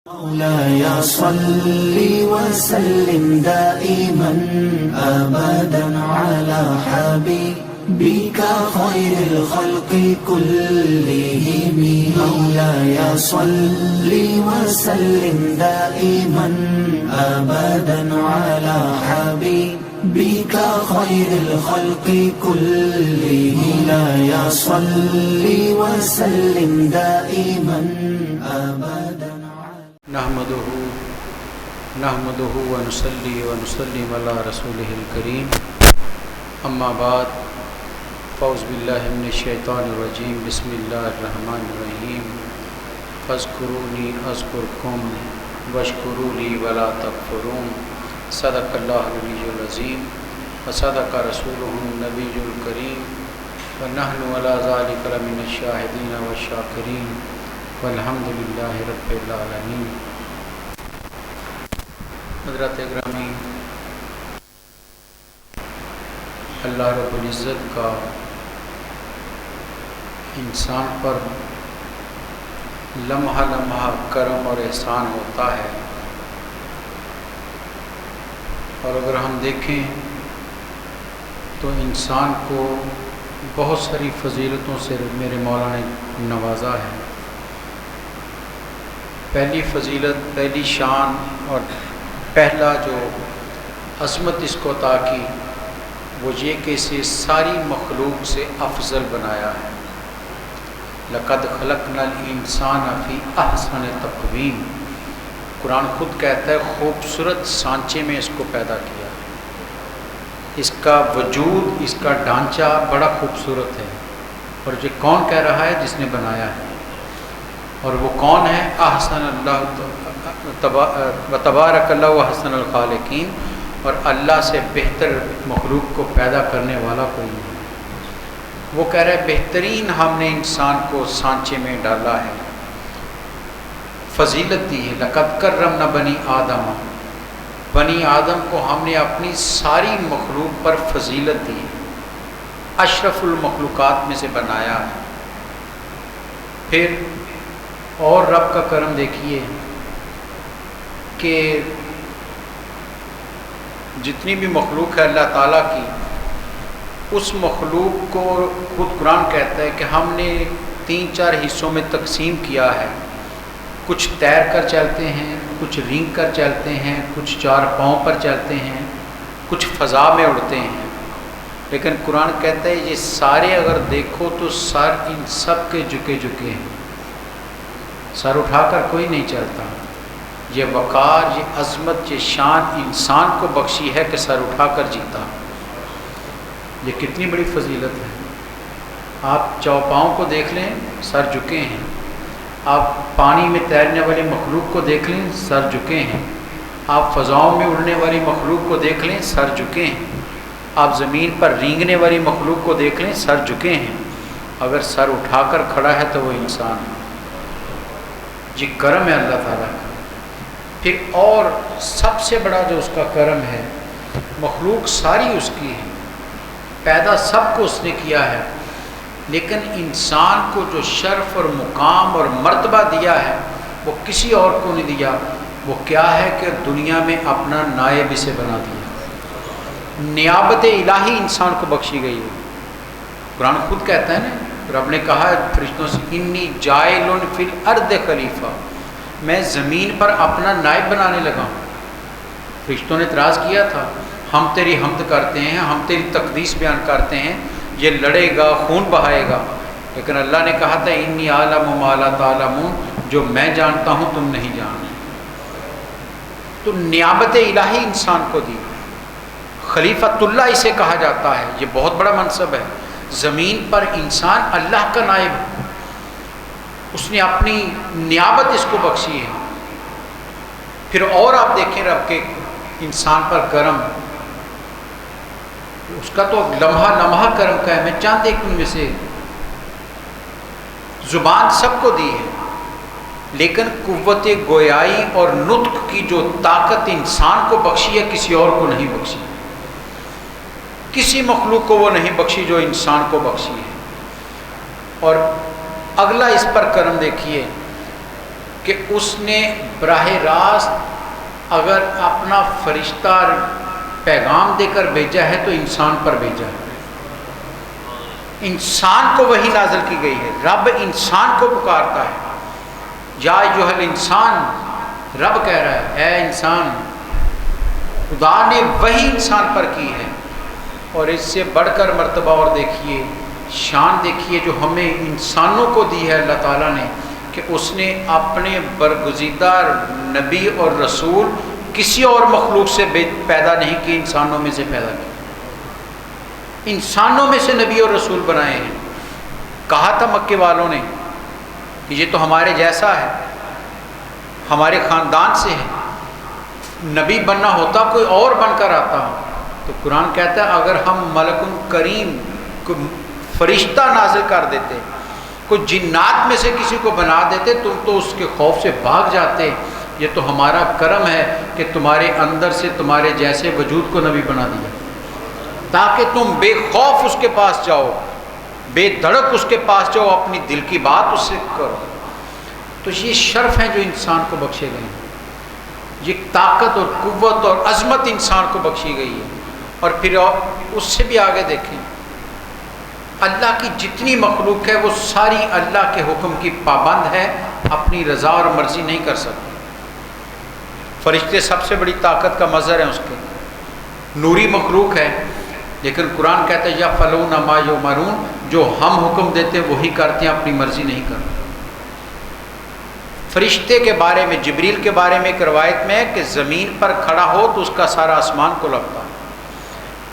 مولاي صل وسلم دائما أبدا على حبيبك خير الخلق كلهم. مولاي صل وسلم دائما أبدا على حبيبك خير الخلق كلهم. مولاي صل وسلم دائما أبدا. نحمده ونصلي ونسلم على رسوله الكريم. اما بعد فاعوذ باللہ من الشیطان الرجیم. بسم اللہ الرحمن الرحیم. فاذکرونی اذکرکم واشکروا لی ولا تکفرون. صدق اللہ العلی العظیم وصدق رسولہ النبی الکریم ونحن علی ذلک لمن الشاہدین والشاکرین والحمد للہ رب العالمین. حضرات گرامی، اللہ رب العزت کا انسان پر لمحہ لمحہ کرم اور احسان ہوتا ہے، اور اگر ہم دیکھیں تو انسان کو بہت ساری فضیلتوں سے میرے مولا نے نوازا ہے. پہلی فضیلت، پہلی شان اور پہلا جو عظمت اس کو عطا کی وہ یہ کہ اسے ساری مخلوق سے افضل بنایا ہے. لقد خلقنا الانسان فی احسن تقویم. قرآن خود کہتا ہے خوبصورت سانچے میں اس کو پیدا کیا. اس کا وجود، اس کا ڈھانچہ بڑا خوبصورت ہے. اور یہ کون کہہ رہا ہے؟ جس نے بنایا ہے. اور وہ کون ہے؟ احسن اللہ تبارک اللہ احسن الخالقین. اور اللہ سے بہتر مخلوق کو پیدا کرنے والا کوئی نہیں. وہ کہہ رہا ہے بہترین ہم نے انسان کو سانچے میں ڈالا ہے، فضیلت دی ہے. لقد کرمنا بنی آدم. بنی آدم کو ہم نے اپنی ساری مخلوق پر فضیلت دی، اشرف المخلوقات میں سے بنایا ہے. پھر اور رب کا کرم دیکھیے کہ جتنی بھی مخلوق ہے اللہ تعالیٰ کی، اس مخلوق کو خود قرآن کہتا ہے کہ ہم نے 3-4 حصوں میں تقسیم کیا ہے. کچھ تیر کر چلتے ہیں، کچھ رینگ کر چلتے ہیں، کچھ 4 پاؤں پر چلتے ہیں، کچھ فضا میں اڑتے ہیں. لیکن قرآن کہتا ہے یہ سارے اگر دیکھو تو سر ان سب کے جھکے جھکے ہیں. سر اٹھا کر کوئی نہیں چلتا. یہ وقار، یہ عظمت، یہ شان انسان کو بخشی ہے کہ سر اٹھا کر جیتا. یہ کتنی بڑی فضیلت ہے. آپ چوپاؤں کو دیکھ لیں، سر جھکے ہیں. آپ پانی میں تیرنے والی مخلوق کو دیکھ لیں، سر جھکے ہیں. آپ فضاؤں میں اڑنے والی مخلوق کو دیکھ لیں، سر جھکے ہیں. آپ زمین پر رینگنے والی مخلوق کو دیکھ لیں، سر جھکے ہیں. اگر سر اٹھا کر کھڑا ہے تو وہ انسان ہے. یہ کرم ہے اللہ تعالیٰ کا. پھر اور سب سے بڑا جو اس کا کرم ہے، مخلوق ساری اس کی ہے، پیدا سب کو اس نے کیا ہے، لیکن انسان کو جو شرف اور مقام اور مرتبہ دیا ہے وہ کسی اور کو نہیں دیا. وہ کیا ہے کہ دنیا میں اپنا نائب اسے بنا دیا. نیابت الہی انسان کو بخشی گئی ہے. قرآن خود کہتا ہے نا، رب نے کہا ہے فرشتوں سے انی جاعل فی الارض خلیفہ، میں زمین پر اپنا نائب بنانے لگا ہوں. فرشتوں نے اعتراض کیا تھا ہم تیری حمد کرتے ہیں، ہم تیری تقدیس بیان کرتے ہیں، یہ لڑے گا، خون بہائے گا. لیکن اللہ نے کہا تھا انی اعلم ما لا تعلمون، جو میں جانتا ہوں تم نہیں جانتے. تو نیابت الہی انسان کو دی. خلیفۃ اللہ اسے کہا جاتا ہے. یہ بہت بڑا منصب ہے. زمین پر انسان اللہ کا نائب، اس نے اپنی نیابت اس کو بخشی ہے. پھر اور آپ دیکھیں رب کے انسان پر کرم، اس کا تو لمحہ لمحہ کرم کا ہے. میں چاند ایک ان میں سے زبان سب کو دی ہے، لیکن قوت گویائی اور نطق کی جو طاقت انسان کو بخشی ہے کسی اور کو نہیں بخشی. کسی مخلوق کو وہ نہیں بخشی جو انسان کو بخشی ہے. اور اگلا اس پر کرم دیکھیے کہ اس نے براہ راست اگر اپنا فرشتہ پیغام دے کر بھیجا ہے تو انسان پر بھیجا ہے، انسان کو وحی نازل کی گئی ہے۔ رب انسان کو پکارتا ہے، یا ایھا الانسان، رب کہہ رہا ہے اے انسان، خدا نے وحی انسان پر کی ہے۔ اور اس سے بڑھ کر مرتبہ اور دیکھیے، شان دیکھیے جو ہمیں انسانوں کو دی ہے اللہ تعالیٰ نے، کہ اس نے اپنے برگزیدہ نبی اور رسول کسی اور مخلوق سے پیدا نہیں کی، انسانوں میں سے پیدا کی، انسانوں میں سے نبی اور رسول بنائے ہیں۔ کہا تھا مکے والوں نے کہ یہ تو ہمارے جیسا ہے، ہمارے خاندان سے ہے، نبی بننا ہوتا کوئی اور بن کر آتا۔ تو قرآن کہتا ہے اگر ہم ملک کریم کو فرشتہ نازل کر دیتے، کوئی جنات میں سے کسی کو بنا دیتے، تم تو اس کے خوف سے بھاگ جاتے۔ یہ تو ہمارا کرم ہے کہ تمہارے اندر سے تمہارے جیسے وجود کو نبی بنا دیا، تاکہ تم بے خوف اس کے پاس جاؤ، بے دھڑک اس کے پاس جاؤ، اپنی دل کی بات اس سے کرو۔ تو یہ شرف ہیں جو انسان کو بخشے گئے ہیں، یہ طاقت اور قوت اور عظمت انسان کو بخشی گئی ہے۔ اور پھر اس سے بھی آگے دیکھیں، اللہ کی جتنی مخلوق ہے وہ ساری اللہ کے حکم کی پابند ہے، اپنی رضا اور مرضی نہیں کر سکتی۔ فرشتے سب سے بڑی طاقت کا مظہر ہیں اس کے، نوری مخلوق ہے، لیکن قرآن کہتا ہے یفعلون ما یؤمرون، جو ہم حکم دیتے ہیں وہی کرتے ہیں، اپنی مرضی نہیں کرتے۔ فرشتے کے بارے میں، جبریل کے بارے میں ایک روایت میں ہے کہ زمین پر کھڑا ہو تو اس کا سارا آسمان کو لگتا ہے،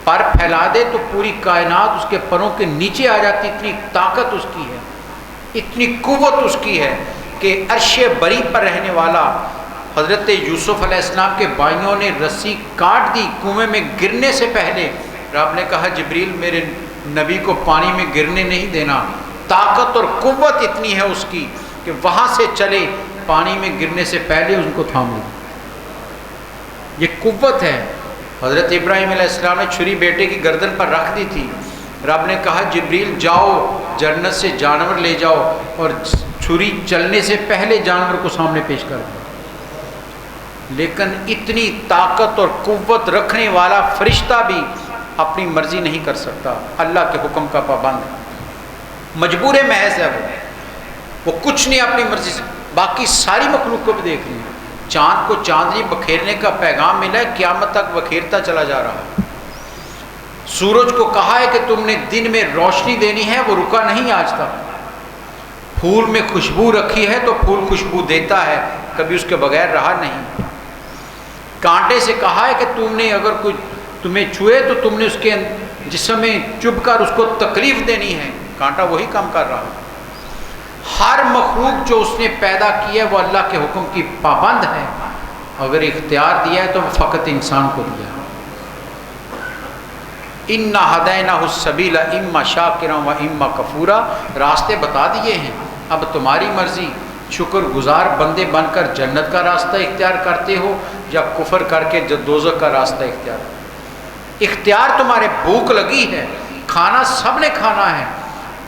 پر پھیلا دے تو پوری کائنات اس کے پروں کے نیچے آ جاتی، اتنی طاقت اس کی ہے، اتنی قوت اس کی ہے کہ عرش بری پر رہنے والا حضرت یوسف علیہ السلام کے بھائیوں نے رسی کاٹ دی کنویں میں گرنے سے پہلے، رب نے کہا جبریل میرے نبی کو پانی میں گرنے نہیں دینا۔ طاقت اور قوت اتنی ہے اس کی کہ وہاں سے چلے، پانی میں گرنے سے پہلے ان کو تھام لیا، یہ قوت ہے۔ حضرت ابراہیم علیہ السلام نے چھری بیٹے کی گردن پر رکھ دی تھی، رب نے کہا جبریل جاؤ جنت سے جانور لے جاؤ، اور چھری چلنے سے پہلے جانور کو سامنے پیش کر دیا۔ لیکن اتنی طاقت اور قوت رکھنے والا فرشتہ بھی اپنی مرضی نہیں کر سکتا، اللہ کے حکم کا پابند ہے، مجبور محض ہے وہ کچھ نہیں اپنی مرضی سے۔ باقی ساری مخلوق کو بھی دیکھ لیں، چاند کو چاندنی بکھیرنے کا پیغام ملا ہے، قیامت تک بکھیرتا چلا جا رہا ہے۔ سورج کو کہا ہے کہ تم نے دن میں روشنی دینی ہے، وہ رکا نہیں آج تک۔ پھول میں خوشبو رکھی ہے تو پھول خوشبو دیتا ہے، کبھی اس کے بغیر رہا نہیں۔ کانٹے سے کہا ہے کہ تم نے اگر کوئی تمہیں چھوئے تو تم نے اس کے جسم میں چبھ کر اس کو تکلیف دینی ہے، کانٹا وہی کام کر رہا ہے۔ ہر مخلوق جو اس نے پیدا کی ہے وہ اللہ کے حکم کی پابند ہے، اگر اختیار دیا ہے تو فقط انسان کو دیا ہے۔ اِنَّا هَدَيْنَاهُ السَّبِيلَ إِمَّا شَاكِرًا وَإِمَّا كَفُورًا، راستے بتا دیے ہیں، اب تمہاری مرضی، شکر گزار بندے بن کر جنت کا راستہ اختیار کرتے ہو یا کفر کر کے دوزخ کا راستہ اختیار تمہارے۔ بھوک لگی ہے، کھانا سب نے کھانا ہے،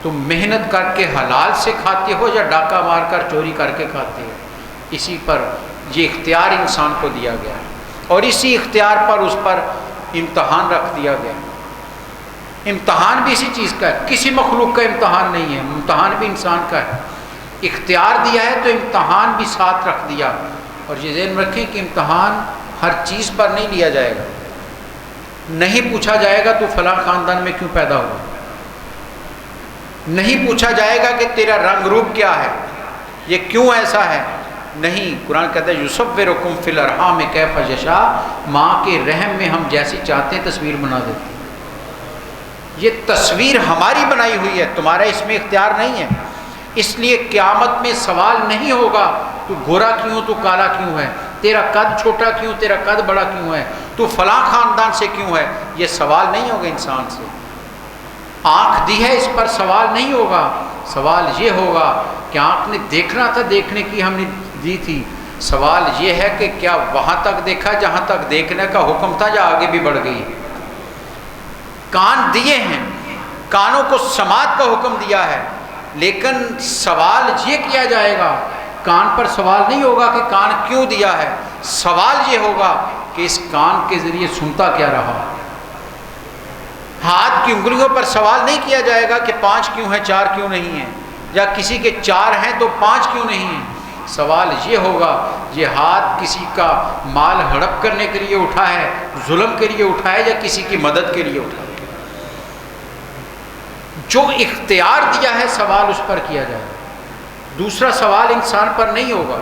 تم محنت کر کے حلال سے کھاتے ہو یا ڈاکہ مار کر چوری کر کے کھاتے ہو، اسی پر یہ اختیار انسان کو دیا گیا ہے، اور اسی اختیار پر اس پر امتحان رکھ دیا گیا۔ امتحان بھی اسی چیز کا ہے، کسی مخلوق کا امتحان نہیں ہے، امتحان بھی انسان کا ہے۔ اختیار دیا ہے تو امتحان بھی ساتھ رکھ دیا، اور یہ ذہن رکھیں کہ امتحان ہر چیز پر نہیں لیا جائے گا، نہیں پوچھا جائے گا تو فلاں خاندان میں کیوں پیدا ہوا، نہیں پوچھا جائے گا کہ تیرا رنگ روپ کیا ہے، یہ کیوں ایسا ہے، نہیں۔ قرآن کہتا ہے یصورکم فی الارحام کیف یشاء، ماں کے رحم میں ہم جیسی چاہتے ہیں تصویر بنا دیتے ہیں۔ یہ تصویر ہماری بنائی ہوئی ہے، تمہارا اس میں اختیار نہیں ہے، اس لیے قیامت میں سوال نہیں ہوگا تو گورا کیوں، تو کالا کیوں ہے، تیرا قد چھوٹا کیوں، تیرا قد بڑا کیوں ہے، تو فلاں خاندان سے کیوں ہے، یہ سوال نہیں ہوگا انسان سے۔ آنکھ دی ہے اس پر سوال نہیں ہوگا، سوال یہ ہوگا کہ آنکھ نے دیکھنا تھا، دیکھنے کی ہم نے دی تھی، سوال یہ ہے کہ کیا وہاں تک دیکھا جہاں تک دیکھنے کا حکم تھا یا آگے بھی بڑھ گئی۔ کان دیے ہیں، کانوں کو سماعت کا حکم دیا ہے، لیکن سوال یہ کیا جائے گا کان پر سوال نہیں ہوگا کہ کان کیوں دیا ہے، سوال یہ ہوگا کہ اس کان کے ذریعے سنتا کیا رہا۔ ہاتھ کی انگلیوں پر سوال نہیں کیا جائے گا کہ 5 کیوں ہیں 4 کیوں نہیں ہیں، یا کسی کے 4 ہیں تو 5 کیوں نہیں ہیں۔ سوال یہ ہوگا یہ ہاتھ کسی کا مال ہڑپ کرنے کے لیے اٹھا ہے، ظلم کے لیے اٹھا ہے، یا کسی کی مدد کے لیے اٹھا ہے۔ جو اختیار دیا ہے سوال اس پر کیا جائے گا۔ دوسرا سوال انسان پر نہیں ہوگا،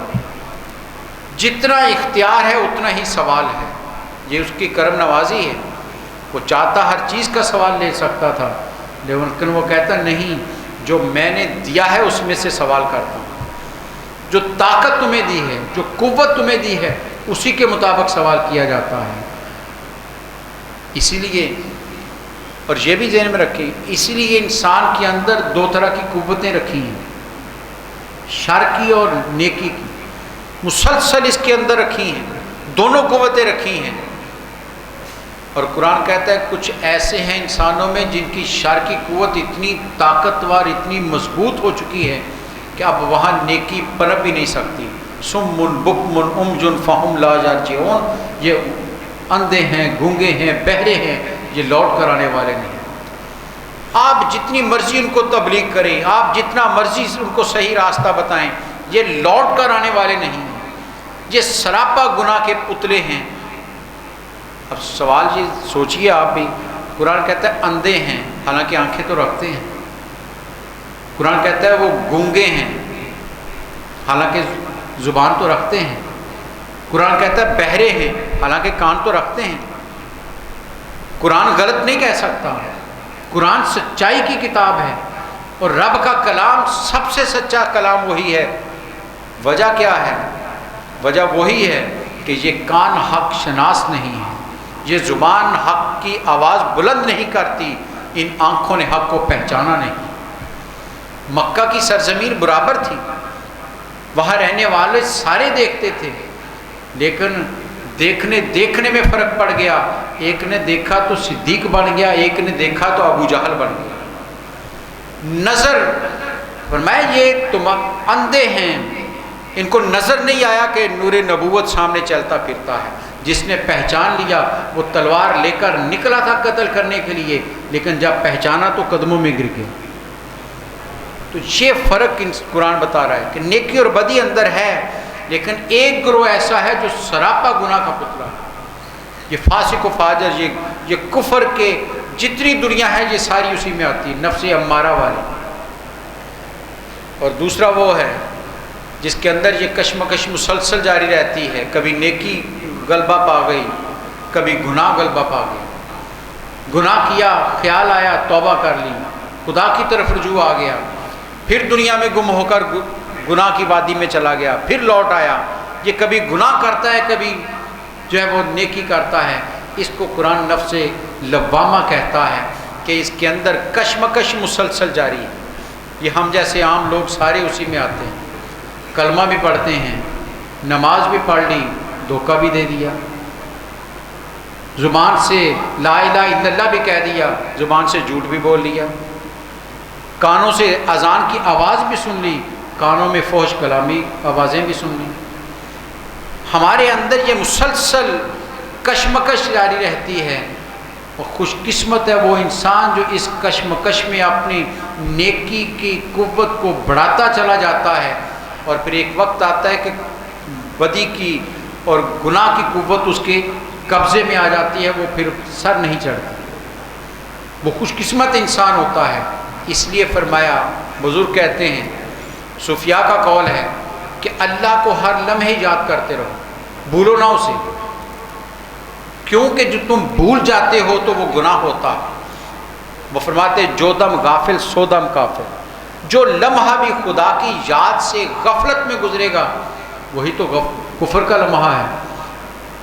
جتنا اختیار ہے اتنا ہی سوال ہے، یہ اس کی کرم نوازی ہے۔ وہ چاہتا ہر چیز کا سوال لے سکتا تھا، لیکن وہ کہتا نہیں، جو میں نے دیا ہے اس میں سے سوال کرتا ہوں، جو طاقت تمہیں دی ہے، جو قوت تمہیں دی ہے، اسی کے مطابق سوال کیا جاتا ہے۔ اسی لیے، اور یہ بھی ذہن میں رکھیں، اسی لیے انسان کے اندر 2 طرح کی قوتیں رکھی ہیں، شر کی اور نیکی کی، مسلسل اس کے اندر رکھی ہیں، دونوں قوتیں رکھی ہیں۔ اور قرآن کہتا ہے کچھ ایسے ہیں انسانوں میں جن کی شر کی قوت اتنی طاقتور، اتنی مضبوط ہو چکی ہے کہ اب وہاں نیکی پنپ ہی نہیں سکتی۔ سم بکم عمج فہم لا یرجعون، یہ اندھے ہیں، گونگے ہیں، بہرے ہیں، یہ لوٹ کر آنے والے نہیں۔ آپ جتنی مرضی ان کو تبلیغ کریں، آپ جتنا مرضی ان کو صحیح راستہ بتائیں، یہ لوٹ کر آنے والے نہیں ہیں، یہ سراپا گناہ کے پتلے ہیں۔ اب سوال یہ سوچئے آپ بھی، قرآن کہتا ہے اندھے ہیں، حالانکہ آنکھیں تو رکھتے ہیں۔ قرآن کہتا ہے وہ گونگے ہیں، حالانکہ زبان تو رکھتے ہیں۔ قرآن کہتا ہے بہرے ہیں، حالانکہ کان تو رکھتے ہیں۔ قرآن غلط نہیں کہہ سکتا، قرآن سچائی کی کتاب ہے، اور رب کا کلام سب سے سچا کلام وہی ہے۔ وجہ کیا ہے؟ وجہ وہی ہے کہ یہ کان حق شناس نہیں ہے، یہ زبان حق کی آواز بلند نہیں کرتی، ان آنکھوں نے حق کو پہچانا نہیں۔ مکہ کی سرزمین برابر تھی، وہاں رہنے والے سارے دیکھتے تھے، لیکن دیکھنے میں فرق پڑ گیا۔ ایک نے دیکھا تو صدیق بن گیا، ایک نے دیکھا تو ابو جہل بن گیا۔ نظر فرمایا یہ تم اندھے ہیں، ان کو نظر نہیں آیا کہ نور نبوت سامنے چلتا پھرتا ہے۔ جس نے پہچان لیا وہ تلوار لے کر نکلا تھا قتل کرنے کے لیے، لیکن جب پہچانا تو قدموں میں گر گیا۔ تو یہ فرق قرآن بتا رہا ہے کہ نیکی اور بدی اندر ہے، لیکن ایک گروہ ایسا ہے جو سراپا گناہ کا پتلا ہے۔ یہ فاسق و فاجر، یہ کفر کے جتنی دنیا ہے یہ ساری اسی میں آتی ہے، نفس امارہ والی۔ اور دوسرا وہ ہے جس کے اندر یہ کشمکش مسلسل جاری رہتی ہے، کبھی نیکی غلبہ پا گئی، کبھی گناہ غلبہ پا گئی۔ گناہ کیا، خیال آیا، توبہ کر لی، خدا کی طرف رجوع آ گیا، پھر دنیا میں گم ہو کر گناہ کی وادی میں چلا گیا، پھر لوٹ آیا۔ یہ کبھی گناہ کرتا ہے، کبھی جو ہے وہ نیکی کرتا ہے۔ اس کو قرآن نفس لوامہ کہتا ہے کہ اس کے اندر کشمکش مسلسل جاری ہے۔ یہ ہم جیسے عام لوگ سارے اسی میں آتے ہیں، کلمہ بھی پڑھتے ہیں، نماز بھی پڑھ لی، دھوکہ بھی دے دیا، زبان سے لا الہ الا اللہ بھی کہہ دیا، زبان سے جھوٹ بھی بول لیا، کانوں سے اذان کی آواز بھی سن لی، کانوں میں فحش کلامی آوازیں بھی سن لی۔ ہمارے اندر یہ مسلسل کشمکش جاری رہتی ہے، اور خوش قسمت ہے وہ انسان جو اس کشمکش میں اپنی نیکی کی قوت کو بڑھاتا چلا جاتا ہے، اور پھر ایک وقت آتا ہے کہ بدی کی اور گناہ کی قوت اس کے قبضے میں آ جاتی ہے، وہ پھر سر نہیں چڑھتا۔ وہ خوش قسمت انسان ہوتا ہے۔ اس لیے فرمایا، بزرگ کہتے ہیں، صوفیاء کا قول ہے کہ اللہ کو ہر لمحے یاد کرتے رہو، بھولو نہ اسے، کیونکہ جو تم بھول جاتے ہو تو وہ گناہ ہوتا ہے۔ وہ فرماتے جو دم غافل سو دم کافر، جو لمحہ بھی خدا کی یاد سے غفلت میں گزرے گا وہی تو کفر کا لمحہ ہے،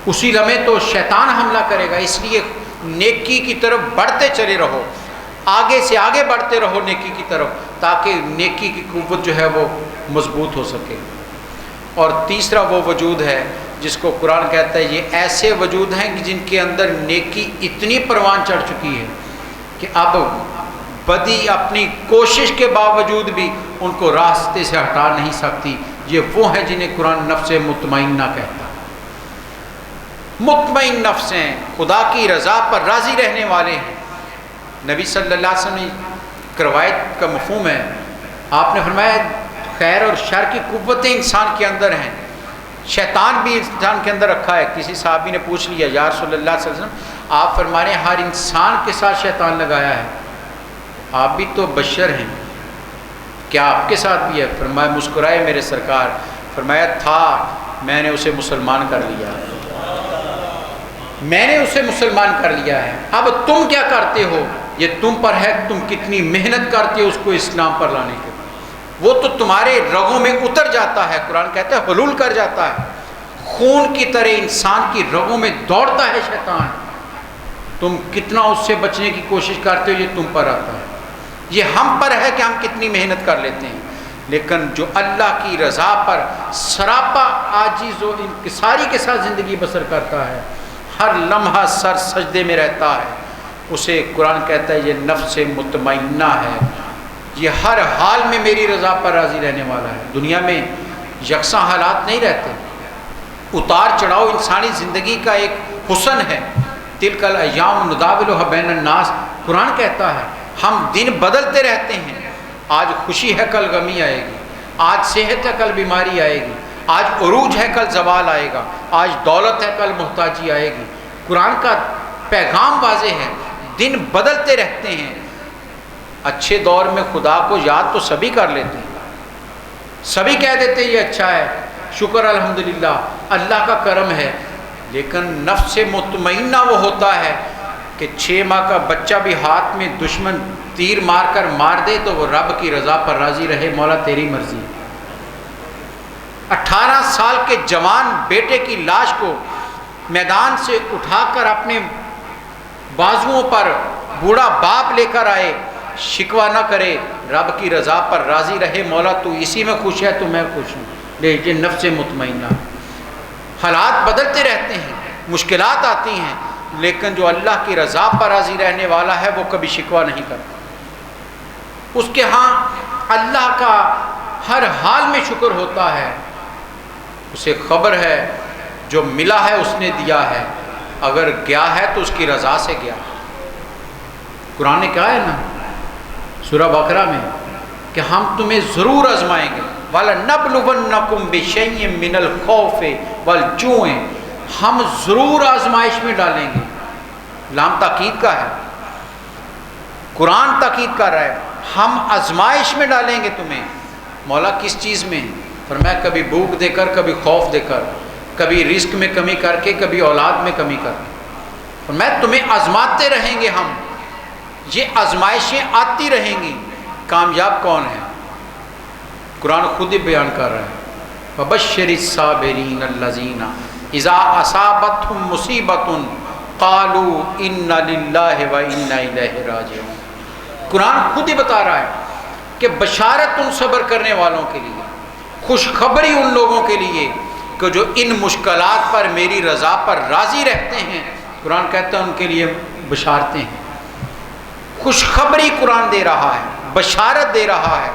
اسی لمحے تو شیطان حملہ کرے گا۔ اس لیے نیکی کی طرف بڑھتے چلے رہو، آگے سے آگے بڑھتے رہو نیکی کی طرف، تاکہ نیکی کی قوت جو ہے وہ مضبوط ہو سکے۔ اور تیسرا وہ وجود ہے جس کو قرآن کہتا ہے یہ ایسے وجود ہیں جن کے اندر نیکی اتنی پروان چڑھ چکی ہے کہ اب بدی اپنی کوشش کے باوجود بھی ان کو راستے سے ہٹا نہیں سکتی۔ یہ وہ ہیں جنہیں قرآن نفس مطمئنہ کہتا ہے۔ مطمئن نفس ہیں، خدا کی رضا پر راضی رہنے والے ہیں۔ نبی صلی اللہ علیہ وسلم کی روایت کا مفہوم ہے، آپ نے فرمایا خیر اور شر کی قوتیں انسان کے اندر ہیں، شیطان بھی انسان کے اندر رکھا ہے۔ کسی صحابی نے پوچھ لیا یا رسول اللہ صلی اللہ علیہ وسلم آپ فرما رہے ہیں ہر انسان کے ساتھ شیطان لگایا ہے، آپ بھی تو بشر ہیں، کیا آپ کے ساتھ بھی ہے؟ فرمایا مسکرائے میرے سرکار، فرمایا تھا، میں نے اسے مسلمان کر لیا، میں نے اسے مسلمان کر لیا ہے، اب تم کیا کرتے ہو یہ تم پر ہے، تم کتنی محنت کرتے ہو اس کو اسلام پر لانے کے، وہ تو تمہارے رگوں میں اتر جاتا ہے، قرآن کہتا ہے حلول کر جاتا ہے، خون کی طرح انسان کی رگوں میں دوڑتا ہے شیطان، تم کتنا اس سے بچنے کی کوشش کرتے ہو یہ تم پر آتا ہے، یہ ہم پر ہے کہ ہم کتنی محنت کر لیتے ہیں۔ لیکن جو اللہ کی رضا پر سراپا عاجز و انکساری کے ساتھ زندگی بسر کرتا ہے، ہر لمحہ سر سجدے میں رہتا ہے، اسے قرآن کہتا ہے یہ نفس مطمئنہ ہے، یہ ہر حال میں میری رضا پر راضی رہنے والا ہے۔ دنیا میں یکساں حالات نہیں رہتے، اتار چڑھاؤ انسانی زندگی کا ایک حسن ہے، تلک الایام نداولها بین الناس، قرآن کہتا ہے ہم دن بدلتے رہتے ہیں، آج خوشی ہے کل غمی آئے گی، آج صحت ہے کل بیماری آئے گی، آج عروج ہے کل زوال آئے گا، آج دولت ہے کل محتاجی آئے گی۔ قرآن کا پیغام واضح ہے، دن بدلتے رہتے ہیں۔ اچھے دور میں خدا کو یاد تو سبھی کر لیتے ہیں، سبھی کہہ دیتے ہیں یہ اچھا ہے، شکر الحمدللہ اللہ کا کرم ہے، لیکن نفس مطمئنہ وہ ہوتا ہے کہ 6 ماہ کا بچہ بھی ہاتھ میں دشمن تیر مار کر مار دے تو وہ رب کی رضا پر راضی رہے، مولا تیری مرضی۔ 18 سال کے جوان بیٹے کی لاش کو میدان سے اٹھا کر اپنے بازوؤں پر بوڑھا باپ لے کر آئے، شکوہ نہ کرے، رب کی رضا پر راضی رہے، مولا تو اسی میں خوش ہے تو میں خوش ہوں، یہ نفس مطمئنہ۔ حالات بدلتے رہتے ہیں، مشکلات آتی ہیں، لیکن جو اللہ کی رضا پر راضی رہنے والا ہے وہ کبھی شکوہ نہیں کرتا، اس کے ہاں اللہ کا ہر حال میں شکر ہوتا ہے، اسے خبر ہے جو ملا ہے اس نے دیا ہے، اگر گیا ہے تو اس کی رضا سے گیا۔ قرآن نے کہا ہے نا سورہ بقرہ میں کہ ہم تمہیں ضرور آزمائیں گے، وَلَنَبْلُوَنَّكُمْ بِشَيْءٍ مِّنَ الْخَوْفِ وَالْجُوعِ، ہم ضرور آزمائش میں ڈالیں گے، لام تاکید کا ہے، قرآن تاکید کر رہا ہے، ہم آزمائش میں ڈالیں گے تمہیں۔ مولا کس چیز میں؟ فرمایا کبھی بھوک دے کر، کبھی خوف دے کر، کبھی رزق میں کمی کر کے، کبھی اولاد میں کمی کر کے، فرمایا تمہیں آزماتے رہیں گے ہم، یہ آزمائشیں آتی رہیں گی، کامیاب کون ہے؟ قرآن خود ہی بیان کر رہا ہے، فَبَشِّرِ الصَّابِرِينَ الَّذِينَ اِذَا أَصَابَتْهُمْ مُصِیبَةٌ قَالُوا إِنَّ لِلَّهِ وَإِنَّا إِلَیْهِ رَاجِعُونَ۔ قرآن خود ہی بتا رہا ہے کہ بشارت ان صبر کرنے والوں کے لیے، خوشخبری ان لوگوں کے لیے کہ جو ان مشکلات پر میری رضا پر راضی رہتے ہیں، قرآن کہتا ہے ان کے لیے بشارتیں ہیں، خوشخبری قرآن دے رہا ہے، بشارت دے رہا ہے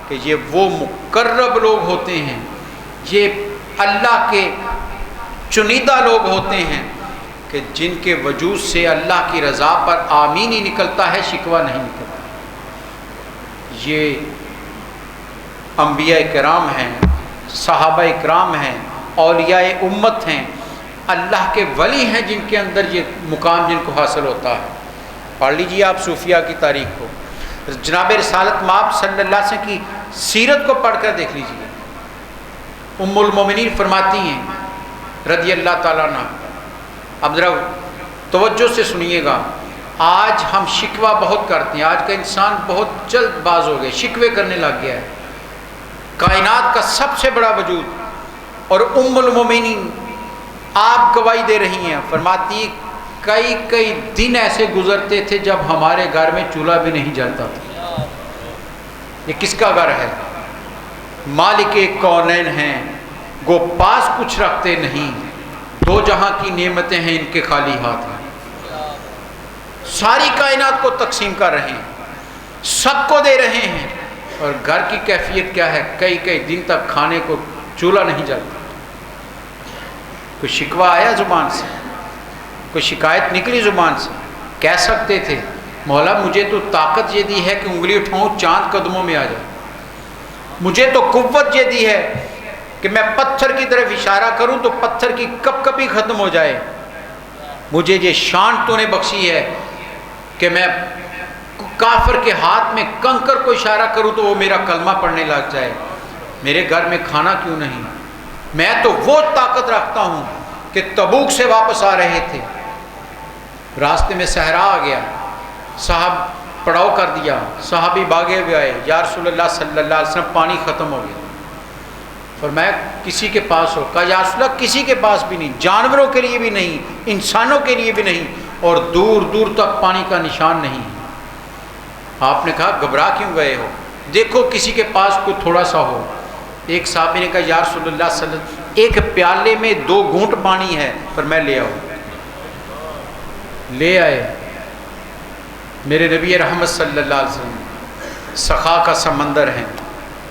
کہ یہ وہ مقرب لوگ ہوتے ہیں، یہ اللہ کے چنیدہ لوگ ہوتے ہیں کہ جن کے وجود سے اللہ کی رضا پر آمین ہی نکلتا ہے، شکوہ نہیں نکلتا۔ یہ انبیاء کرام ہیں، صحابہ کرام ہیں، اولیاء امت ہیں، اللہ کے ولی ہیں جن کے اندر یہ مقام جن کو حاصل ہوتا ہے۔ پڑھ لیجیے آپ صوفیہ کی تاریخ کو، جناب رسالت مآب صلی اللہ علیہ وسلم کی سیرت کو پڑھ کر دیکھ لیجیے۔ ام المومنین فرماتی ہیں رضی اللہ تعالیٰ عنہ، اب ذرا توجہ سے سنیے گا، آج ہم شکوہ بہت کرتے ہیں، آج کا انسان بہت جلد باز ہو گیا، شکوے کرنے لگ گیا ہے، کائنات کا سب سے بڑا وجود، اور ام المومنین آپ گواہی دے رہی ہیں، فرماتی کئی دن ایسے گزرتے تھے جب ہمارے گھر میں چولہا بھی نہیں جلتا تھا۔ یہ کس کا گھر ہے؟ مالک کونین ہیں، گو پاس کچھ رکھتے نہیں، دو جہاں کی نعمتیں ہیں ان کے خالی ہاتھ ہیں، ساری کائنات کو تقسیم کر رہے ہیں، سب کو دے رہے ہیں، اور گھر کی کیفیت کیا ہے، کئی کئی دن تک کھانے کو چولہا نہیں جلتا۔ کوئی شکوہ آیا زبان سے، کوئی شکایت نکلی زبان سے؟ کہہ سکتے تھے مولا مجھے تو طاقت یہ دی ہے کہ انگلی اٹھاؤں چاند قدموں میں آ جائے، مجھے تو قوت یہ دی ہے کہ میں پتھر کی طرف اشارہ کروں تو پتھر کی کپ کپی ختم ہو جائے، مجھے یہ شان تو نے بخشی ہے کہ میں کافر کے ہاتھ میں کنکر کو اشارہ کروں تو وہ میرا کلمہ پڑھنے لگ جائے، میرے گھر میں کھانا کیوں نہیں؟ میں تو وہ طاقت رکھتا ہوں کہ تبوک سے واپس آ رہے تھے، راستے میں صحرا آ گیا، صاحب پڑاؤ کر دیا، صحابی بھاگے ہوئے آئے، یا رسول اللہ صلی اللہ علیہ وسلم پانی ختم ہو گیا۔ فرمایا کسی کے پاس ہو؟ کہا یا رسول اللہ کسی کے پاس بھی نہیں، جانوروں کے لیے بھی نہیں، انسانوں کے لیے بھی نہیں، اور دور دور تک پانی کا نشان نہیں۔ آپ نے کہا گھبرا کیوں گئے ہو، دیکھو کسی کے پاس کوئی تھوڑا سا ہو۔ ایک صحابی نے کہا یا رسول اللہ صلی اللہ علیہ وسلم ایک پیالے میں 2 گھونٹ پانی ہے، پر میں لے آؤں۔ لے آئے، میرے نبی رحمت صلی اللہ علیہ وسلم سخا کا سمندر ہیں،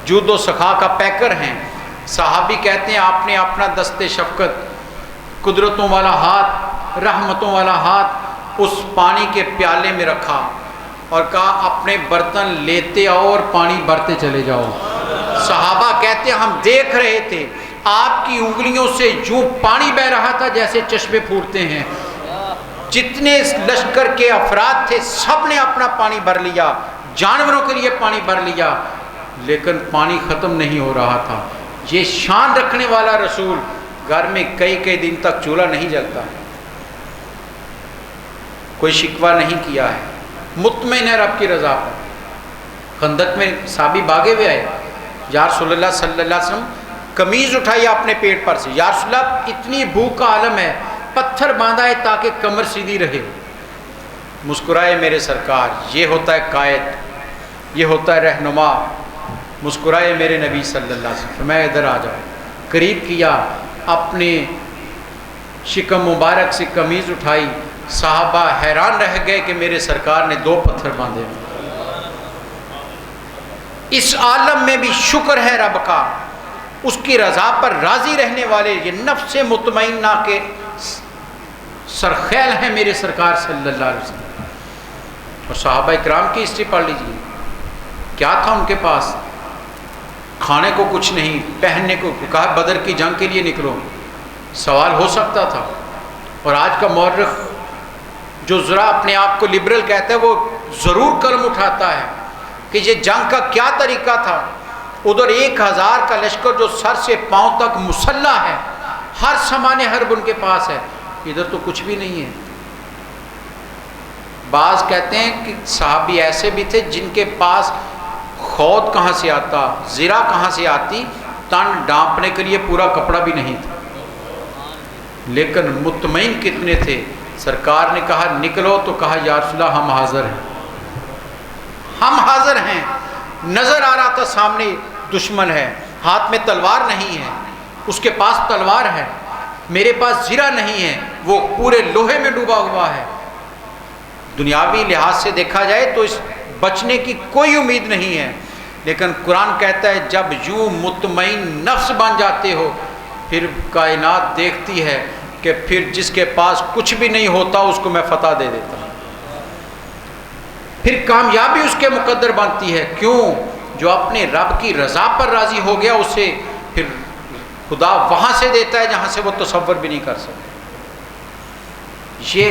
جود و سخا کا پیکر ہیں۔ صحابی کہتے ہیں آپ نے اپنا دست شفقت، قدرتوں والا ہاتھ، رحمتوں والا ہاتھ اس پانی کے پیالے میں رکھا اور کہا اپنے برتن لیتے آؤ اور پانی بھرتے چلے جاؤ۔ صحابہ کہتے ہیں ہم دیکھ رہے تھے آپ کی انگلیوں سے یوں پانی بہ رہا تھا جیسے چشمے پھوٹتے ہیں، جتنے لشکر کے افراد تھے سب نے اپنا پانی بھر لیا، جانوروں کے لیے پانی بھر لیا، لیکن پانی ختم نہیں ہو رہا تھا۔ یہ شان رکھنے والا رسول گھر میں کئی کئی دن تک چولہا نہیں جلتا، کوئی شکوہ نہیں کیا ہے، مطمئن ہے رب کی رضا پر۔ خندق میں صحابی بھاگے ہوئے آئے، یا رسول اللہ صلی اللہ علیہ وسلم قمیض اٹھائی اپنے پیٹ پر سے، یا رسول اللہ اتنی بھوک کا عالم ہے، پتھر باندھا ہے تاکہ کمر سیدھی رہے۔ مسکرائے میرے سرکار، یہ ہوتا ہے قائد، یہ ہوتا ہے رہنما۔ مسکرائے میرے نبی صلی اللہ علیہ وسلم، میں ادھر آ جاؤ، قریب کیا، اپنے شکم مبارک سے قمیض اٹھائی۔ صحابہ حیران رہ گئے کہ میرے سرکار نے 2 پتھر باندھے۔ اس عالم میں بھی شکر ہے رب کا، اس کی رضا پر راضی رہنے والے یہ نفس مطمئنہ کے سرخیل ہیں میرے سرکار صلی اللہ علیہ وسلم۔ اور صحابہ اکرام کی ہسٹری پڑھ لیجیے، کیا تھا ان کے پاس؟ کھانے کو کچھ نہیں، پہننے کو، کہا بدر کی جنگ کے لیے نکلو، سوال ہو سکتا تھا۔ اور آج کا مورخ جو ذرا اپنے آپ کو لبرل کہتا ہے وہ ضرور قلم اٹھاتا ہے کہ یہ جنگ کا کیا طریقہ تھا۔ ادھر 1000 کا لشکر جو سر سے پاؤں تک مسلح ہے، ہر سامان حرب ان کے پاس ہے، ادھر تو کچھ بھی نہیں ہے۔ بعض کہتے ہیں کہ صحابی ایسے بھی تھے جن کے پاس خود کہاں سے آتا، زرہ کہاں سے آتی، تن ڈانپنے کے لیے پورا کپڑا بھی نہیں تھا، لیکن مطمئن کتنے تھے۔ سرکار نے کہا نکلو تو کہا یا رسول اللہ ہم حاضر ہیں، ہم حاضر ہیں۔ نظر آ رہا تھا سامنے دشمن ہے، ہاتھ میں تلوار نہیں ہے، اس کے پاس تلوار ہے، میرے پاس زرہ نہیں ہے، وہ پورے لوہے میں ڈوبا ہوا ہے۔ دنیاوی لحاظ سے دیکھا جائے تو اس بچنے کی کوئی امید نہیں ہے، لیکن قرآن کہتا ہے جب یوں مطمئن نفس بن جاتے ہو پھر کائنات دیکھتی ہے کہ پھر جس کے پاس کچھ بھی نہیں ہوتا اس کو میں فتح دے دیتا ہوں، پھر کامیابی اس کے مقدر بنتی ہے۔ کیوں؟ جو اپنے رب کی رضا پر راضی ہو گیا اسے پھر خدا وہاں سے دیتا ہے جہاں سے وہ تصور بھی نہیں کر سکتے۔ یہ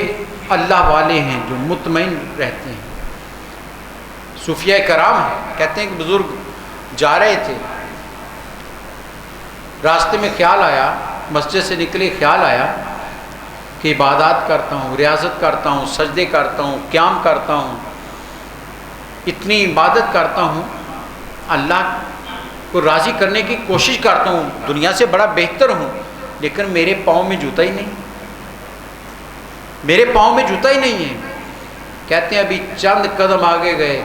اللہ والے ہیں جو مطمئن رہتے ہیں۔ صوفیہ کرام ہیں، کہتے ہیں کہ بزرگ جا رہے تھے، راستے میں خیال آیا، مسجد سے نکلے خیال آیا کہ عبادات کرتا ہوں، ریاضت کرتا ہوں، سجدے کرتا ہوں، قیام کرتا ہوں، اتنی عبادت کرتا ہوں، اللہ کو راضی کرنے کی کوشش کرتا ہوں، دنیا سے بڑا بہتر ہوں، لیکن میرے پاؤں میں جوتا ہی نہیں، میرے پاؤں میں جوتا ہی نہیں ہے۔ کہتے ہیں ابھی چند قدم آگے گئے،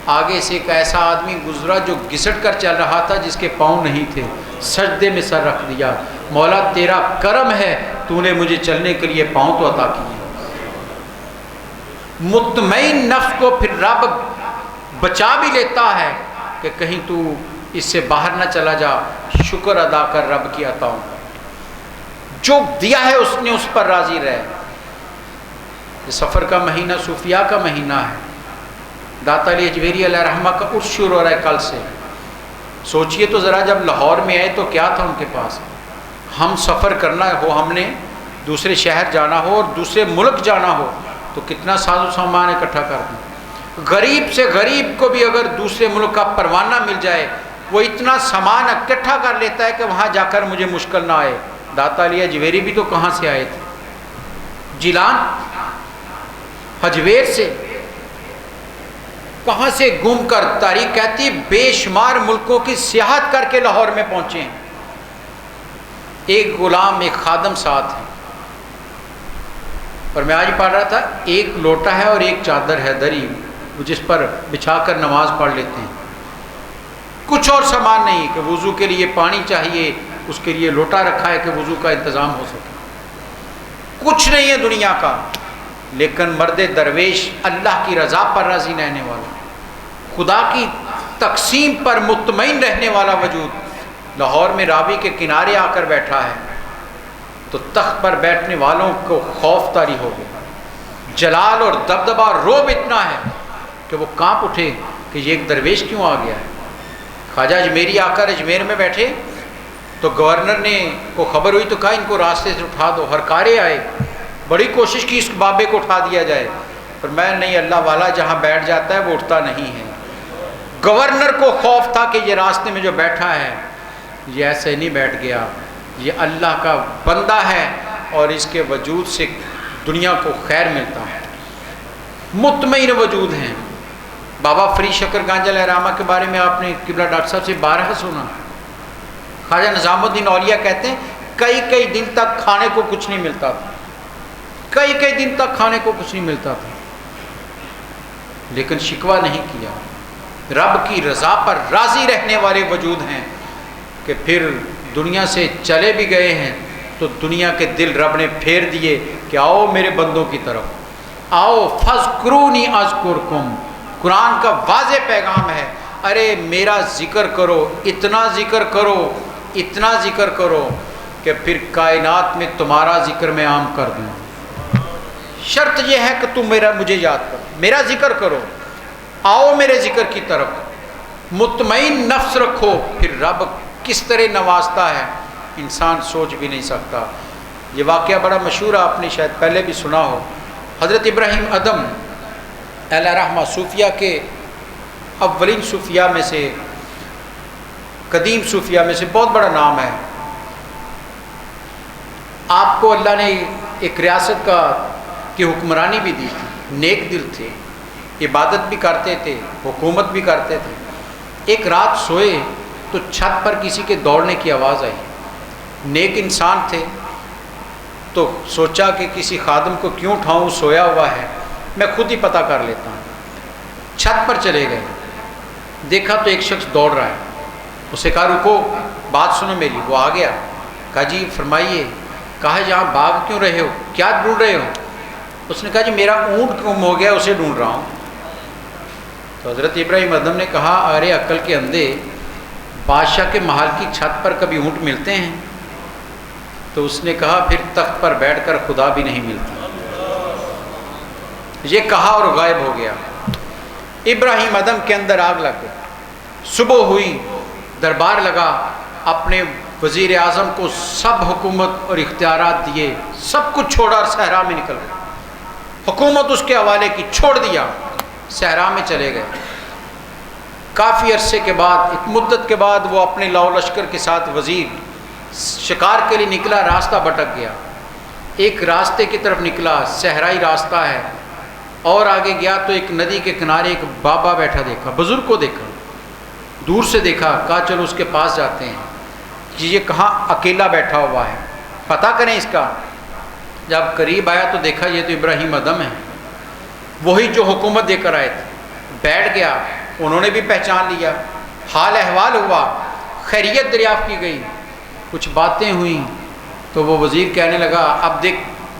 آگے سے ایک ایسا آدمی گزرا جو گھسٹ کر چل رہا تھا جس کے پاؤں نہیں تھے، سجدے میں سر رکھ دیا، مولا تیرا کرم ہے تو نے مجھے چلنے کے لیے پاؤں تو عطا کیے۔ مطمئن نفس کو پھر رب بچا بھی لیتا ہے کہ کہیں تو اس سے باہر نہ چلا جا، شکر ادا کر رب کی عطاؤں کا، جو دیا ہے اس نے اس پر راضی رہے۔ یہ سفر کا مہینہ صوفیاء کا مہینہ ہے۔ داتا علی اجمیری علیہ رحمہ کا عرس شروع ہو رہا ہے کل سے۔ سوچئے تو ذرا، جب لاہور میں آئے تو کیا تھا ان کے پاس؟ ہم سفر کرنا ہو، ہم نے دوسرے شہر جانا ہو اور دوسرے ملک جانا ہو تو کتنا ساز و سامان اکٹھا کر دیں۔ غریب سے غریب کو بھی اگر دوسرے ملک کا پروانہ مل جائے، وہ اتنا سامان اکٹھا کر لیتا ہے کہ وہاں جا کر مجھے مشکل نہ آئے۔ داتا علی اجمیری بھی تو کہاں سے آئے تھے؟ جیلان حجویر سے، کہاں سے گم کر، تاریخ کہتی بے شمار ملکوں کی سیاحت کر کے لاہور میں پہنچے ہیں۔ ایک غلام، ایک خادم ساتھ ہے، اور میں آج پڑھ رہا تھا، ایک لوٹا ہے اور ایک چادر ہے دری جس پر بچھا کر نماز پڑھ لیتے ہیں۔ کچھ اور سامان نہیں کہ وضو کے لیے پانی چاہیے، اس کے لیے لوٹا رکھا ہے کہ وضو کا انتظام ہو سکے، کچھ نہیں ہے دنیا کا، لیکن مرد درویش اللہ کی رضا پر راضی رہنے والا، خدا کی تقسیم پر مطمئن رہنے والا وجود لاہور میں راوی کے کنارے آ کر بیٹھا ہے تو تخت پر بیٹھنے والوں کو خوف طاری ہو گیا۔ جلال اور دبدبہ اور رعب اتنا ہے کہ وہ کانپ اٹھے کہ یہ ایک درویش کیوں آ گیا ہے۔ خواجہ اجمیری آ کر اجمیر میں بیٹھے تو گورنر نے کو خبر ہوئی تو کہا ان کو راستے سے اٹھا دو۔ ہرکارے آئے، بڑی کوشش کی اس بابے کو اٹھا دیا جائے، پر میں نہیں، اللہ والا جہاں بیٹھ جاتا ہے وہ اٹھتا نہیں ہے۔ گورنر کو خوف تھا کہ یہ راستے میں جو بیٹھا ہے یہ ایسے نہیں بیٹھ گیا، یہ اللہ کا بندہ ہے اور اس کے وجود سے دنیا کو خیر ملتا ہے۔ مطمئن وجود ہیں۔ بابا فرید شکر گنج علیہ رحمہ کے بارے میں آپ نے قبلہ ڈاکٹر صاحب سے بارہا سنا۔ خواجہ نظام الدین اولیاء کہتے ہیں کئی دن تک کھانے کو کچھ نہیں ملتا تھا، کئی دن تک کھانے کو کچھ نہیں ملتا تھا، لیکن شکوہ نہیں کیا۔ رب کی رضا پر راضی رہنے والے وجود ہیں کہ پھر دنیا سے چلے بھی گئے ہیں تو دنیا کے دل رب نے پھیر دیے کہ آؤ میرے بندوں کی طرف آؤ، فذکرونی اذکرکم۔ قرآن کا واضح پیغام ہے، ارے میرا ذکر کرو، اتنا ذکر کرو، اتنا ذکر کرو کہ پھر کائنات میں تمہارا ذکر میں عام کر دوں۔ شرط یہ ہے کہ تم مجھے یاد کرو، میرا ذکر کرو، آؤ میرے ذکر کی طرف، مطمئن نفس رکھو، پھر رب کس طرح نوازتا ہے انسان سوچ بھی نہیں سکتا۔ یہ واقعہ بڑا مشہور ہے، آپ نے شاید پہلے بھی سنا ہو۔ حضرت ابراہیم ادم علیہ رحمہ صوفیاء کے اولین صوفیاء میں سے، قدیم صوفیاء میں سے بہت بڑا نام ہے۔ آپ کو اللہ نے ایک ریاست کی حکمرانی بھی دی تھی، نیک دل تھے، عبادت بھی کرتے تھے، حکومت بھی کرتے تھے۔ ایک رات سوئے تو چھت پر کسی کے دوڑنے کی آواز آئی۔ نیک انسان تھے تو سوچا کہ کسی خادم کو کیوں اٹھاؤں، سویا ہوا ہے، میں خود ہی پتہ کر لیتا ہوں۔ چھت پر چلے گئے، دیکھا تو ایک شخص دوڑ رہا ہے۔ اسے کہا رکو، بات سنو میری۔ وہ آ گیا، کہا جی فرمائیے۔ کہا یہاں بھاگ کیوں رہے ہو، کیا ڈھونڈ رہے ہو؟ اس نے کہا جی میرا اونٹ گم ہو گیا، اسے ڈھونڈ رہا ہوں۔ تو حضرت ابراہیم ادم نے کہا ارے عقل کے اندھے، بادشاہ کے محل کی چھت پر کبھی اونٹ ملتے ہیں؟ تو اس نے کہا پھر تخت پر بیٹھ کر خدا بھی نہیں ملتا۔ یہ کہا اور غائب ہو گیا۔ ابراہیم ادم کے اندر آگ لگ گئی۔ صبح ہوئی، دربار لگا، اپنے وزیر اعظم کو سب حکومت اور اختیارات دیے، سب کچھ چھوڑا اور صحرا میں نکل گئے۔ حکومت اس کے حوالے کی، چھوڑ دیا، صحرا میں چلے گئے۔ کافی عرصے کے بعد، ایک مدت کے بعد، وہ اپنے لاؤ لشکر کے ساتھ وزیر شکار کے لیے نکلا، راستہ بھٹک گیا۔ ایک راستے کی طرف نکلا، صحرائی راستہ ہے، اور آگے گیا تو ایک ندی کے کنارے ایک بابا بیٹھا دیکھا، بزرگ کو دیکھا، دور سے دیکھا، کہا چلو اس کے پاس جاتے ہیں کہ یہ کہاں اکیلا بیٹھا ہوا ہے، پتہ کریں اس کا۔ جب قریب آیا تو دیکھا یہ تو ابراہیم ادم ہے، وہی جو حکومت دے کر آئے تھے۔ بیٹھ گیا، انہوں نے بھی پہچان لیا، حال احوال ہوا، خیریت دریافت کی گئی، کچھ باتیں ہوئیں تو وہ وزیر کہنے لگا، اب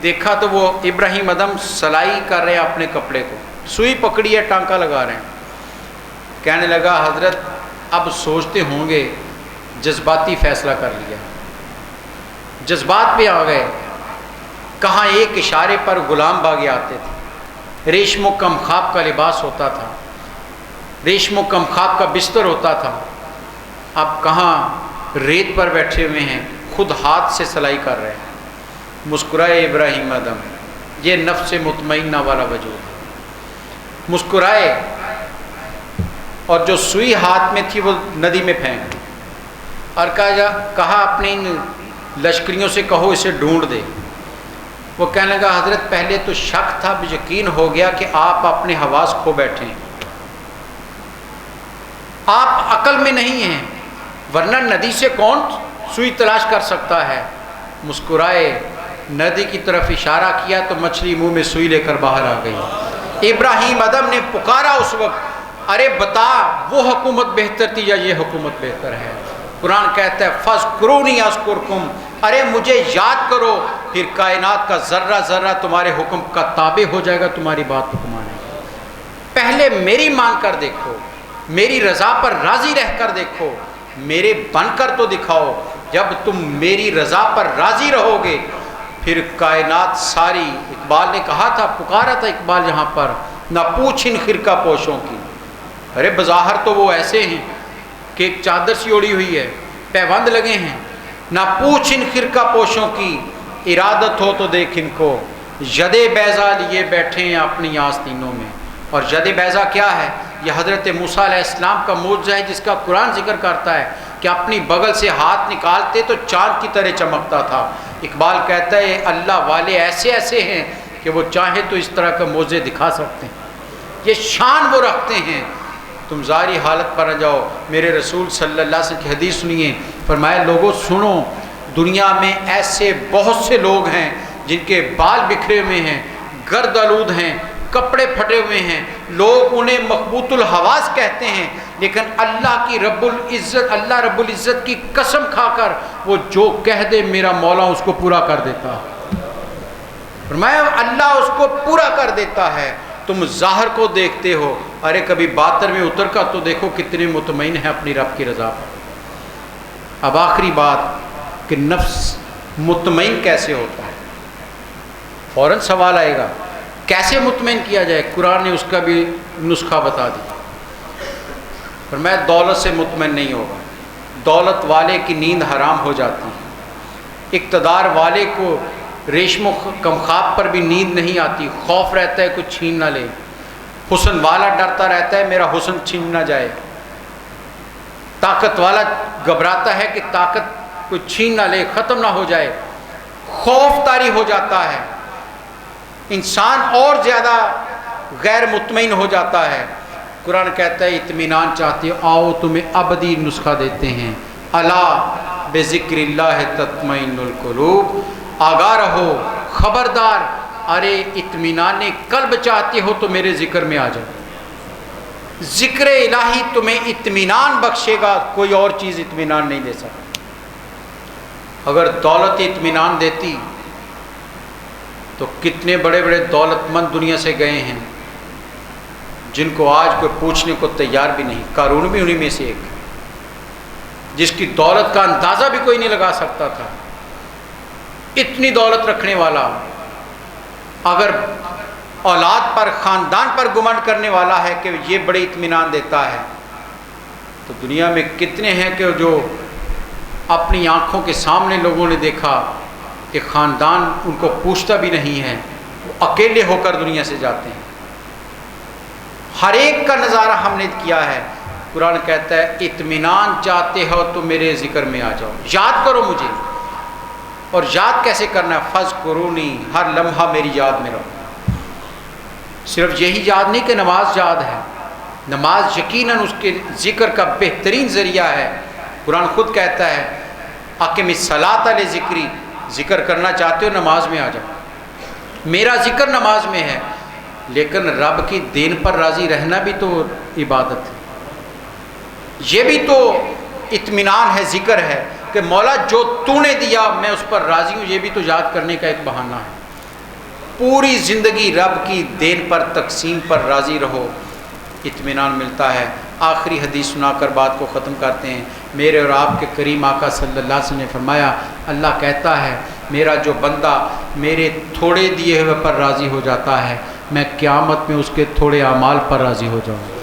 دیکھا تو وہ ابراہیم ادم سلائی کر رہے ہیں اپنے کپڑے کو، سوئی پکڑی ہے، ٹانکا لگا رہے ہیں۔ کہنے لگا حضرت اب سوچتے ہوں گے جذباتی فیصلہ کر لیا، جذبات پہ آ گئے، کہاں ایک اشارے پر غلام باغی آتے تھے، ریشم و کم خواب کا لباس ہوتا تھا، ریشم و کم خواب کا بستر ہوتا تھا، اب کہاں ریت پر بیٹھے ہوئے ہیں، خود ہاتھ سے سلائی کر رہے ہیں۔ مسکرائے ابراہیم ادم، یہ نفس مطمئنہ والا وجود، مسکرائے، اور جو سوئی ہاتھ میں تھی وہ ندی میں پھینک، اور کہا اپنی لشکریوں سے کہو اسے ڈھونڈ دے۔ وہ کہنے لگا حضرت پہلے تو شک تھا، اب یقین ہو گیا کہ آپ اپنے حواس کھو بیٹھے ہیں، آپ عقل میں نہیں ہیں، ورنہ ندی سے کون سوئی تلاش کر سکتا ہے۔ مسکرائے، ندی کی طرف اشارہ کیا تو مچھلی منہ میں سوئی لے کر باہر آ گئی۔ ابراہیم ادم نے پکارا اس وقت، ارے بتا وہ حکومت بہتر تھی یا یہ حکومت بہتر ہے؟ قرآن کہتا ہے فَاذْكُرُونِی أَذْكُرْكُمْ، ارے مجھے یاد کرو، پھر کائنات کا ذرہ ذرہ تمہارے حکم کا تابع ہو جائے گا، تمہاری بات کو مانے گا۔ پہلے میری مان کر دیکھو، میری رضا پر راضی رہ کر دیکھو، میرے بن کر تو دکھاؤ۔ جب تم میری رضا پر راضی رہو گے پھر کائنات ساری، اقبال نے کہا تھا، پکارا تھا اقبال یہاں پر، نہ پوچھ ان خرقہ پوشوں کی، ارے بظاہر تو وہ ایسے ہیں کہ ایک چادر سی اوڑی ہوئی ہے، پیوند لگے ہیں، نہ پوچھ ان خرقہ پوشوں کی، ارادت ہو تو دیکھ ان کو، ید بیضا لیے بیٹھے ہیں اپنی آستینوں میں۔ اور ید بیضا کیا ہے؟ یہ حضرت موسیٰ علیہ السلام کا معجزہ ہے جس کا قرآن ذکر کرتا ہے کہ اپنی بغل سے ہاتھ نکالتے تو چاند کی طرح چمکتا تھا۔ اقبال کہتا ہے اللہ والے ایسے ایسے ہیں کہ وہ چاہے تو اس طرح کا معجزے دکھا سکتے ہیں، یہ شان وہ رکھتے ہیں۔ تم ظاہری حالت پر آ جاؤ، میرے رسول صلی اللہ علیہ وسلم کی حدیث سنیے، فرمایا لوگوں سنو، دنیا میں ایسے بہت سے لوگ ہیں جن کے بال بکھرے ہوئے ہیں، گرد آلود ہیں، کپڑے پھٹے ہوئے ہیں، لوگ انہیں مخبوط الحواس کہتے ہیں، لیکن اللہ رب العزت کی قسم کھا کر وہ جو کہہ دے میرا مولا اس کو پورا کر دیتا ہے۔ فرمایا اللہ اس کو پورا کر دیتا ہے۔ تم ظاہر کو دیکھتے ہو، ارے کبھی باطن میں اتر کر تو دیکھو کتنے مطمئن ہیں اپنی رب کی رضا پر۔ اب آخری بات کہ نفس مطمئن کیسے ہوتا ہے، فوراً سوال آئے گا کیسے مطمئن کیا جائے؟ قرآن نے اس کا بھی نسخہ بتا دیا، فرمایا دولت سے مطمئن نہیں ہوگا، دولت والے کی نیند حرام ہو جاتی ہے، اقتدار والے کو ریشم و کمخاب پر بھی نیند نہیں آتی، خوف رہتا ہے کچھ چھین نہ لے، حسن والا ڈرتا رہتا ہے میرا حسن چھین نہ جائے، طاقت والا گھبراتا ہے کہ طاقت کوئی چھین نہ لے، ختم نہ ہو جائے، خوف طاری ہو جاتا ہے، انسان اور زیادہ غیر مطمئن ہو جاتا ہے۔ قرآن کہتا ہے اطمینان چاہتے ہو آؤ تمہیں ابدی نسخہ دیتے ہیں، الا بذکر اللہ تطمئن القلوب، آگاہ رہو، خبردار، ارے اطمینان قلب چاہتے ہو تو میرے ذکر میں آ جاؤ، ذکر الہی تمہیں اطمینان بخشے گا، کوئی اور چیز اطمینان نہیں دے سکتی۔ اگر دولت اطمینان دیتی تو کتنے بڑے بڑے دولت مند دنیا سے گئے ہیں جن کو آج کوئی پوچھنے کو تیار بھی نہیں۔ قارون بھی انہی میں سے ایک ہے جس کی دولت کا اندازہ بھی کوئی نہیں لگا سکتا تھا، اتنی دولت رکھنے والا اگر اولاد پر، خاندان پر گمنڈ کرنے والا ہے کہ یہ بڑے اطمینان دیتا ہے، تو دنیا میں کتنے ہیں کہ جو اپنی آنکھوں کے سامنے لوگوں نے دیکھا کہ خاندان ان کو پوچھتا بھی نہیں ہے، وہ اکیلے ہو کر دنیا سے جاتے ہیں۔ ہر ایک کا نظارہ ہم نے کیا ہے۔ قرآن کہتا ہے اطمینان چاہتے ہو تو میرے ذکر میں آ جاؤ، یاد کرو مجھے۔ اور یاد کیسے کرنا ہے؟ فَاذْكُرُونِی، ہر لمحہ میری یاد میں رہو۔ صرف یہی یاد نہیں کہ نماز یاد ہے، نماز یقیناً اس کے ذکر کا بہترین ذریعہ ہے۔ قرآن خود کہتا ہے اقم الصلاۃ لذکری، ذکر کرنا چاہتے ہو نماز میں آ جاؤ، میرا ذکر نماز میں ہے۔ لیکن رب کی دین پر راضی رہنا بھی تو عبادت ہے، یہ بھی تو اطمینان ہے، ذکر ہے کہ مولا جو تو نے دیا میں اس پر راضی ہوں، یہ بھی تو یاد کرنے کا ایک بہانہ ہے۔ پوری زندگی رب کی دین پر، تقسیم پر راضی رہو، اطمینان ملتا ہے۔ آخری حدیث سنا کر بات کو ختم کرتے ہیں۔ میرے اور آپ کے کریم آقا صلی اللہ علیہ وسلم نے فرمایا، اللہ کہتا ہے میرا جو بندہ میرے تھوڑے دیے ہوئے پر راضی ہو جاتا ہے، میں قیامت میں اس کے تھوڑے اعمال پر راضی ہو جاؤں گا۔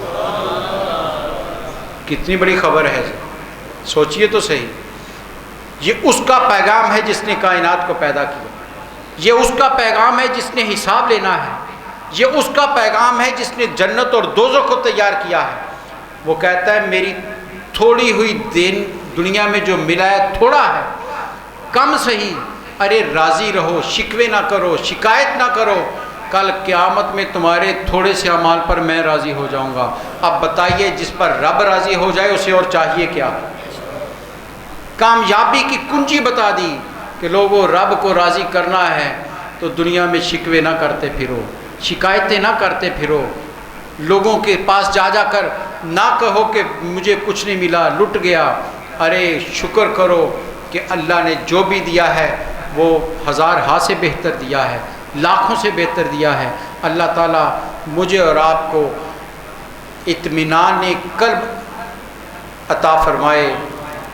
کتنی بڑی خبر ہے، سوچئے تو صحیح۔ یہ اس کا پیغام ہے جس نے کائنات کو پیدا کیا، یہ اس کا پیغام ہے جس نے حساب لینا ہے، یہ اس کا پیغام ہے جس نے جنت اور دوزخ کو تیار کیا ہے۔ وہ کہتا ہے میری تھوڑی ہوئی دین دنیا میں جو ملا ہے تھوڑا ہے، کم صحیح، ارے راضی رہو، شکوے نہ کرو، شکایت نہ کرو، کل قیامت میں تمہارے تھوڑے سے اعمال پر میں راضی ہو جاؤں گا۔ اب بتائیے جس پر رب راضی ہو جائے اسے اور چاہیے کیا؟ کامیابی کی کنجی بتا دی کہ لوگوں رب کو راضی کرنا ہے تو دنیا میں شکوے نہ کرتے پھرو، شکایتیں نہ کرتے پھرو، لوگوں کے پاس جا جا کر نہ کہو کہ مجھے کچھ نہیں ملا، لٹ گیا۔ ارے شکر کرو کہ اللہ نے جو بھی دیا ہے وہ ہزار ہاں سے بہتر دیا ہے، لاکھوں سے بہتر دیا ہے۔ اللہ تعالیٰ مجھے اور آپ کو اطمینان قلب عطا فرمائے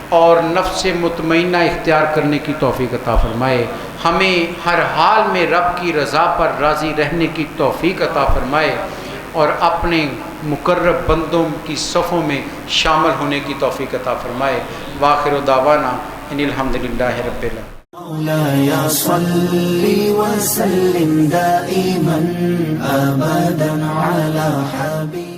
اور نفس مطمئنہ اختیار کرنے کی توفیق عطا فرمائے، ہمیں ہر حال میں رب کی رضا پر راضی رہنے کی توفیق عطا فرمائے اور اپنے مقرب بندوں کی صفوں میں شامل ہونے کی توفیق عطا فرمائے۔ وآخر دعوانا ان الحمدللہ رب العالمین۔ مولاي صل وسلم دائما أبدا على حبيبك